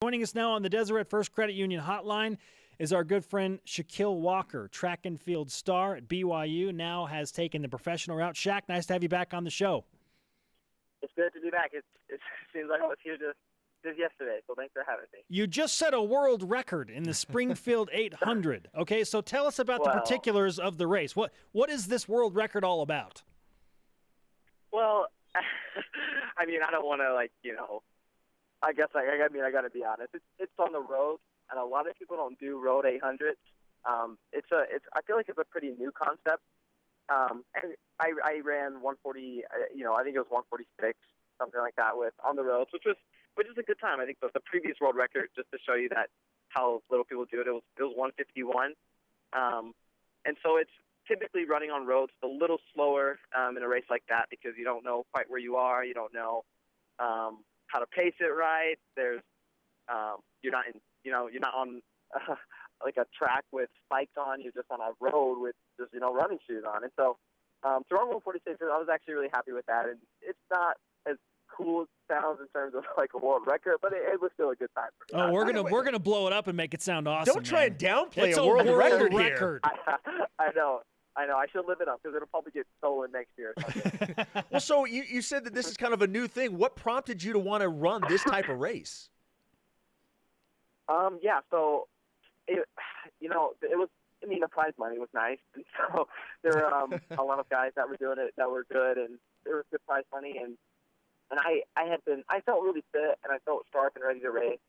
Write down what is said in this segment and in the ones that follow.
Joining us now on the Deseret First Credit Union hotline is our good friend Shaquille Walker, track and field star at BYU, now has taken the professional route. Shaq, nice to have you back on the show. It's good to be back. It seems like I was here just yesterday, so thanks for having me. You just set a world record in the Springfield 800. Okay, so tell us about the particulars of the race. What is this world record all about? Well, I mean, I don't want to, I guess I got to be honest. It's on the road, and a lot of people don't do road 800s. I feel like it's a pretty new concept. And I ran 140, I think it was 146, something like that, on the roads, which is a good time. I think the previous world record, just to show you that how little people do it, it was 151. And so it's typically running on roads a little slower in a race like that because you don't know quite where you are. You don't know how to pace it right. There's you're not on like a track with spikes on. You're just on a road with just running shoes on. And so to run 146, I was actually really happy with that. And it's not as cool as it sounds in terms of like a world record, but it was still a good time for me. Oh, we're gonna blow it up and make it sound awesome. Don't try and downplay it's a world record here. Record. I know. I should live it up because it'll probably get stolen next year. Well, so you said that this is kind of a new thing. What prompted you to want to run this type of race? Yeah. So it was. I mean, the prize money was nice, and so there were a lot of guys that were doing it that were good, and there was good prize money, and I felt really fit, and I felt sharp and ready to race.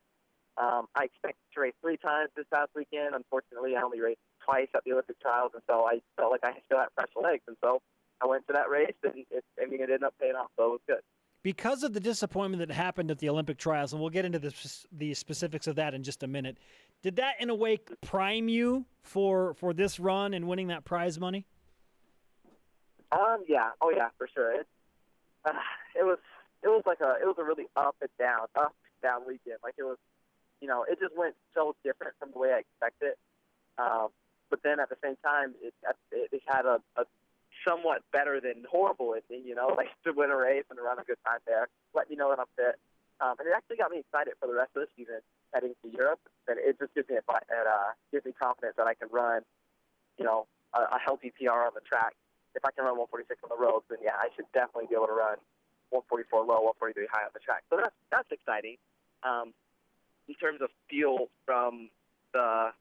I expected to race 3 times this past weekend. Unfortunately, I only raced twice at the Olympic trials, and so I felt like I still had fresh legs, and so I went to that race, and it ended up paying off, so it was good. Because of the disappointment that happened at the Olympic trials, and we'll get into the specifics of that in just a minute, did that in a way prime you for this run and winning that prize money? Yeah. Oh yeah, for sure. It was a really up and down weekend. Like it was, it just went so different from the way I expected. But then at the same time, it had a somewhat better than horrible ending, like to win a race and to run a good time there. Let me know that I'm fit. And it actually got me excited for the rest of the season heading to Europe. And it just gives me confidence that I can run, a healthy PR on the track. If I can run 146 on the roads, then yeah, I should definitely be able to run 144 low, 143 high on the track. So that's exciting. In terms of feel from the,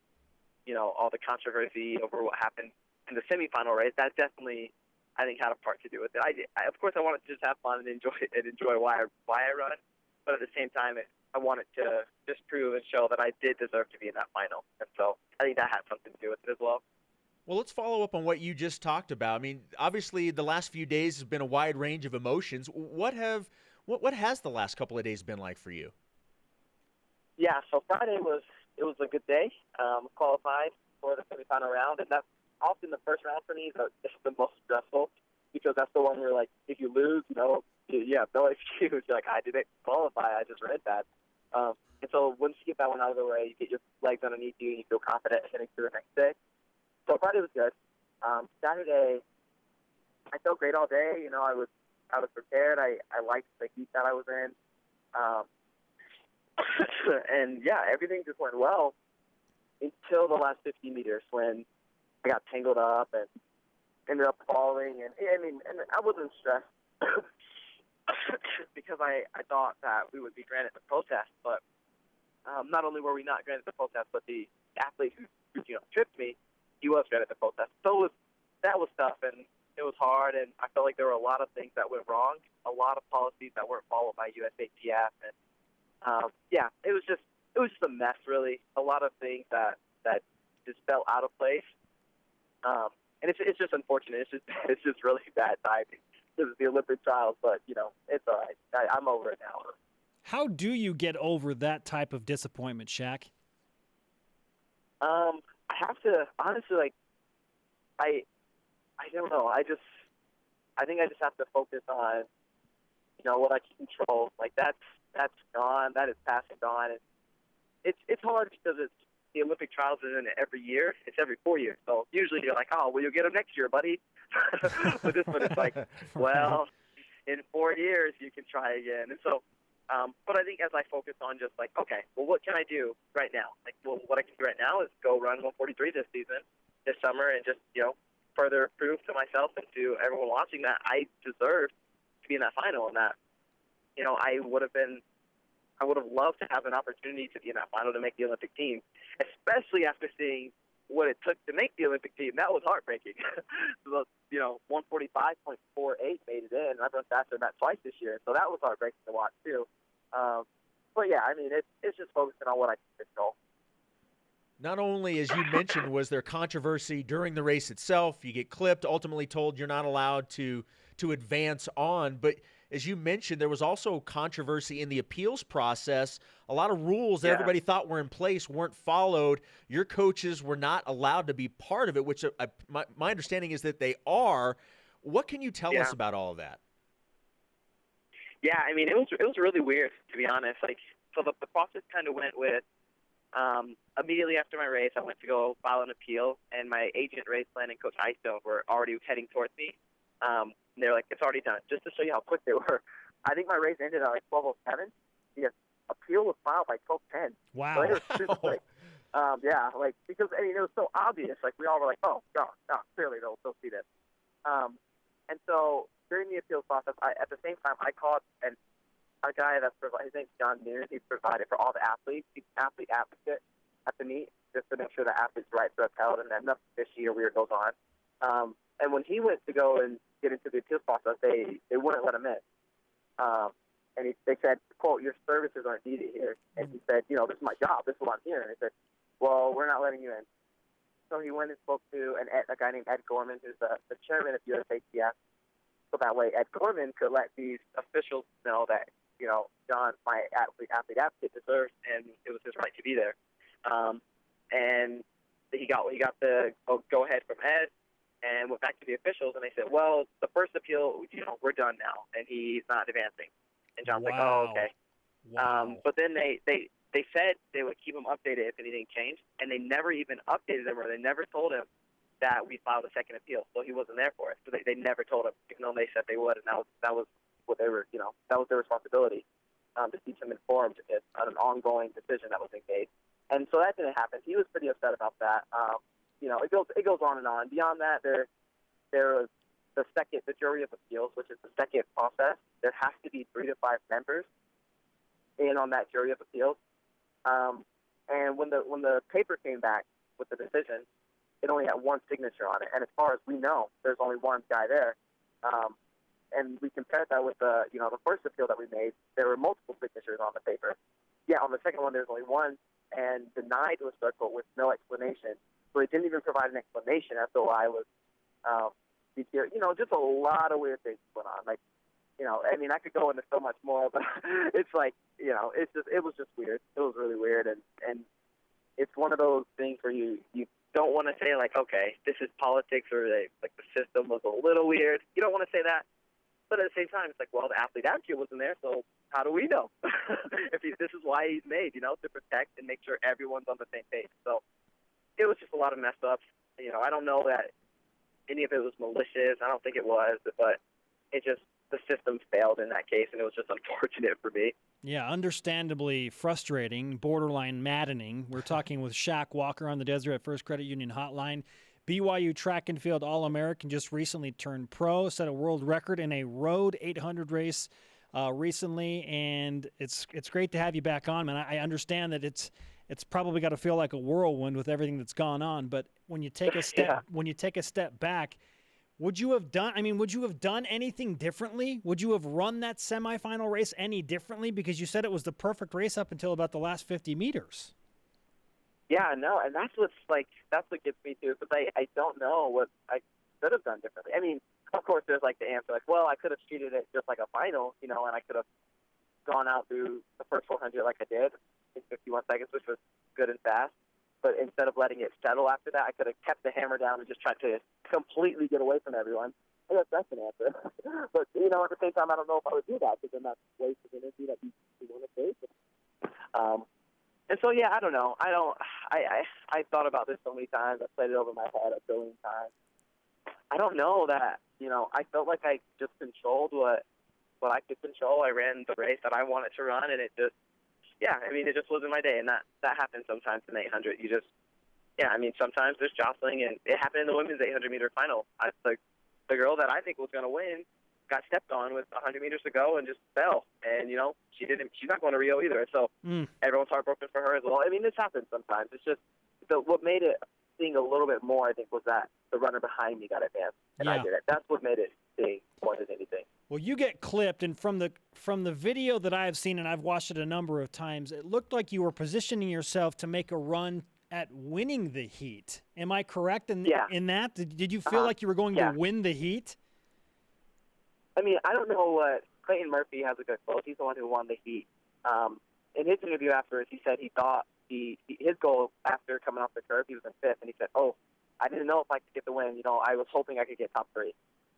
all the controversy over what happened in the semifinal race, that definitely, I think, had a part to do with it. Of course, I wanted to just have fun and enjoy why I run, but at the same time, I wanted to just prove and show that I did deserve to be in that final, and so I think that had something to do with it as well. Well, let's follow up on what you just talked about. I mean, obviously, the last few days has been a wide range of emotions. What has the last couple of days been like for you? Yeah, so Friday was a good day. Qualified for the semifinal round, and that's often the first round for me is the most stressful because that's the one where, like, if you lose, you have no excuse. You're like, I didn't qualify. I just read that. And so once you get that one out of the way, you get your legs underneath you and you feel confident heading through the next day. So Friday was good. Saturday, I felt great all day. I was prepared. I liked the heat that I was in. And yeah, everything just went well until the last 50 meters when I got tangled up and ended up falling. And I wasn't stressed because I thought that we would be granted the protest. But not only were we not granted the protest, but the athlete who tripped me, he was granted the protest. So that was tough, and it was hard. And I felt like there were a lot of things that went wrong, a lot of policies that weren't followed by USATF, and it was just a mess, really. A lot of things that just fell out of place. And it's just unfortunate. It's just really bad timing. This is the Olympic trials, but it's all right. I'm over it now. How do you get over that type of disappointment, Shaq? I have to honestly, I don't know. I think I just have to focus on what I can control. Like that's gone. That is past and gone. And it's hard because the Olympic trials isn't every year. It's every 4 years. So usually you're like, oh, well, you'll get them next year, buddy. But this one is like, well, in 4 years you can try again. And so But I think as I focus on just like, okay, well, what can I do right now? Like, well, what I can do right now is go run 143 this season, this summer, and just, further prove to myself and to everyone watching that I deserve to be in that final, and that, I would have loved to have an opportunity to be in that final to make the Olympic team, especially after seeing what it took to make the Olympic team. That was heartbreaking. 145.48 made it in. I've run faster than that twice this year, so that was heartbreaking to watch too. But yeah, I mean, it's just focusing on what I can control. Not only, as you mentioned, was there controversy during the race itself, you get clipped, ultimately told you're not allowed to advance on, but as you mentioned, there was also controversy in the appeals process. A lot of rules that everybody thought were in place weren't followed. Your coaches were not allowed to be part of it, which my understanding is that they are. What can you tell us about all of that? Yeah, I mean, it was really weird, to be honest. Like, so the process kind of went with, immediately after my race, I went to go file an appeal, and my agent, race plan, and Coach Eystone were already heading towards me. They're like, it's already done, just to show you how quick they were. I think my race ended at like 12:07. The appeal was filed by 12:10. Wow. So they were super quick. Because, I mean, it was so obvious. Like, we all were like, oh, no, clearly they'll see this. And so during the appeals process, at the same time, I called a guy his name's John Mears. He's provided for all the athletes. He's an athlete advocate at the meet, just to make sure the athletes' rights are upheld and that nothing fishy or weird goes on. And when he went to go and get into the appeals process, they wouldn't let him in. And they said, quote, your services aren't needed here. And he said, this is my job. This is what I'm here. And they said, well, we're not letting you in. So he went and spoke to a guy named Ed Gorman, who's the chairman of USATF. So that way Ed Gorman could let these officials know that, John, my athlete advocate, deserves, and it was his right to be there. And he got the go-ahead from Ed, and went back to the officials, and they said, well, the first appeal, we're done now, and he's not advancing. And John's like, oh, okay. Wow. But then they said they would keep him updated if anything changed, and they never even updated him, or they never told him that we filed a second appeal, so he wasn't there for it. So they never told him, even though they said they would, and that was what they were, that was their responsibility, to keep him informed on an ongoing decision that was being made. And so that didn't happen. He was pretty upset about that. It goes on and on. Beyond that, there was the jury of appeals, which is the second process. There has to be 3 to 5 members in on that jury of appeals. And when the paper came back with the decision, it only had one signature on it. And as far as we know, there's only one guy there. And we compared that with the first appeal that we made. There were multiple signatures on the paper. Yeah, on the second one, there's only one, and denied was circled with no explanation. So they didn't even provide an explanation as to why I was just a lot of weird things went on. Like, I mean, I could go into so much more, but it's like, it was just weird. It was really weird, and it's one of those things where you don't want to say, like, okay, this is politics, or the system was a little weird. You don't want to say that. But at the same time, it's like, well, the athlete advocate wasn't there, so how do we know? This is why he's made, to protect and make sure everyone's on the same page. So it was just a lot of mess ups. I don't know that any of it was malicious. I don't think it was, but the system failed in that case, and it was just unfortunate for me. Yeah, understandably frustrating, borderline maddening. We're talking with Shaq Walker on the Deseret First Credit Union Hotline. BYU track and field All-American, just recently turned pro, set a world record in a road 800 race recently, and it's great to have you back on, man. I understand that it's probably got to feel like a whirlwind with everything that's gone on, but when you take a step back, would you have done anything differently? Would you have run that semifinal race any differently? Because you said it was the perfect race up until about the last 50 meters. Yeah, no, and that's what gets me too, because I don't know what I could have done differently. I mean, of course, there's like the answer, like, well, I could have treated it just like a final, and I could have gone out through the first 400 like I did in 51 seconds, which was good and fast. But instead of letting it settle after that, I could have kept the hammer down and just tried to completely get away from everyone. I guess that's an answer. But, at the same time, I don't know if I would do that, because then that's wasted energy that you want to take. And so, yeah, I don't know. I thought about this so many times. I played it over my head a billion times. I don't know that, I felt like I just controlled what what I could control. I ran the race that I wanted to run, and it just, it just wasn't my day. And that happens sometimes in the 800. Sometimes there's jostling, and it happened in the women's 800-meter final. The girl that I think was going to win got stepped on with 100 meters to go and just fell. And, she's not going to Rio either. So everyone's heartbroken for her as well. I mean, this happens sometimes. It's just what made it sting a little bit more, I think, was that the runner behind me got advanced, and I did it. That's what made it sting more than anything. Well, you get clipped, and from the video that I have seen, and I've watched it a number of times, it looked like you were positioning yourself to make a run at winning the heat. Am I correct in that? Did you feel like you were going to win the heat? I mean, I don't know what Clayton Murphy has a good quote. He's the one who won the heat. In his interview afterwards, he said he thought his goal after coming off the curve, he was in fifth, and he said, I didn't know if I could get the win. I was hoping I could get top three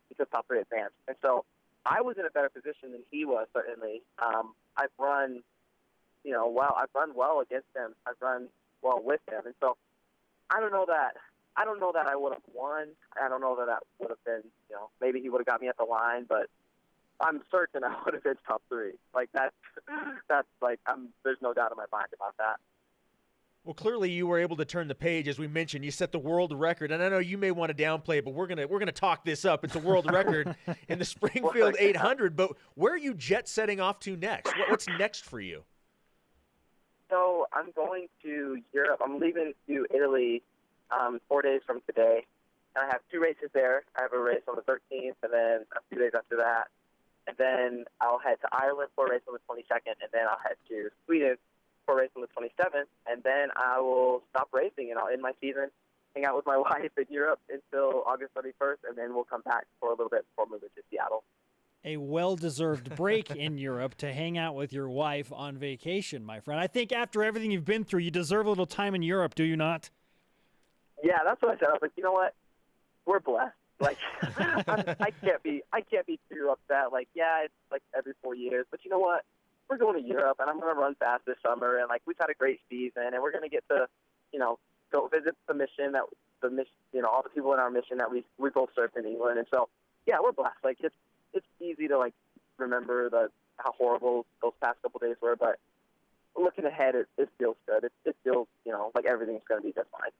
because top three advanced. And so I was in a better position than he was, certainly. I've run, I've run well against him. I've run well with him. And so I don't know that I would have won. I don't know that would have been, maybe he would have got me at the line, but I'm certain I would have been top three. There's no doubt in my mind about that. Well, clearly you were able to turn the page. As we mentioned, you set the world record, and I know you may want to downplay it, but we're gonna talk this up. It's a world record in the Springfield 800. But where are you jet setting off to next? What's next for you? So I'm going to Europe. I'm leaving to Italy 4 days from today. And I have two races there. I have a race on the 13th, and then a few days after that. And then I'll head to Ireland for a race on the 22nd, and then I'll head to Sweden for a race on the 27th. And then I will stop racing, and I'll end my season, hang out with my wife in Europe until August 31st, and then we'll come back for a little bit before moving to Seattle. A well-deserved break in Europe to hang out with your wife on vacation, my friend. I think after everything you've been through, you deserve a little time in Europe, do you not? Yeah, that's what I said. I was like, you know what? We're blessed. I can't be too upset. It's like every 4 years, but you know what? We're going to Europe, and I'm going to run fast this summer, and we've had a great season, and we're going to get to, go visit the mission all the people in our mission that we both served in England, and so we're blessed. It's easy to remember how horrible those past couple days were, but looking ahead, it feels good. It feels like everything's going to be just fine.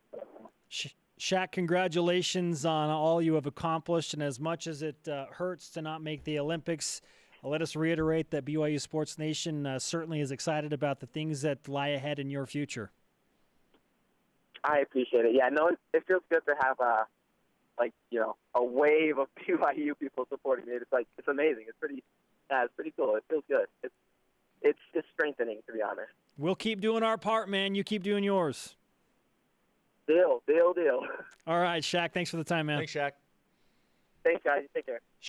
Shaq, congratulations on all you have accomplished, and as much as it hurts to not make the Olympics, let us reiterate that BYU Sports Nation certainly is excited about the things that lie ahead in your future. I appreciate it. Yeah, no, it feels good to have a wave of BYU people supporting me. It's amazing. It's pretty cool. It feels good. It's strengthening, to be honest. We'll keep doing our part, man. You keep doing yours. Deal. All right, Shaq, thanks for the time, man. Thanks, Shaq. Thanks, guys. Take care.